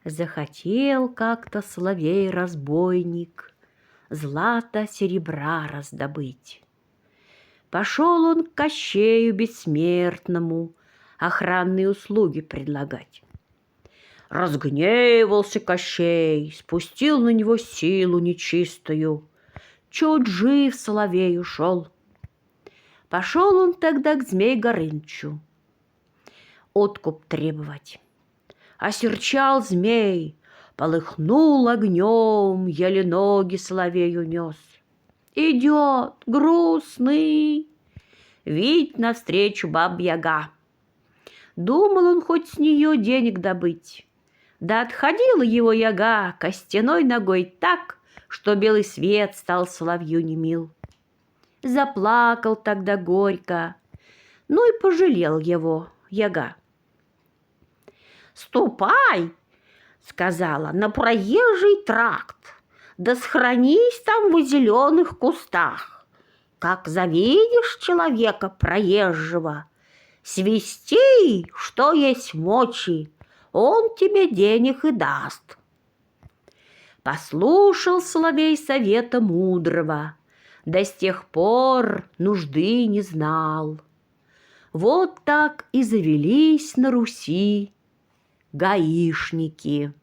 Захотел как-то соловей-разбойник злато серебра раздобыть. Пошел он к Кощею бессмертному охранные услуги предлагать. Разгневался Кощей, спустил на него силу нечистую, чуть жив соловей ушел. Пошел он тогда к Змей Горынычу откуп требовать. Осерчал змей, полыхнул огнем, еле ноги соловей унес. Идет грустный, видь навстречу баба-яга. Думал он хоть с нее денег добыть, да отходила его яга костяной ногой так, что белый свет стал соловью немил. Заплакал тогда горько, ну и пожалел его яга. «Ступай, — сказала, — на проезжий тракт, да схоронись там в зеленых кустах. Как завидишь человека проезжего, свисти, что есть мочи, он тебе денег и даст». Послушал соловей совета мудрого, да с тех пор нужды не знал. Вот так и завелись на Руси гаишники.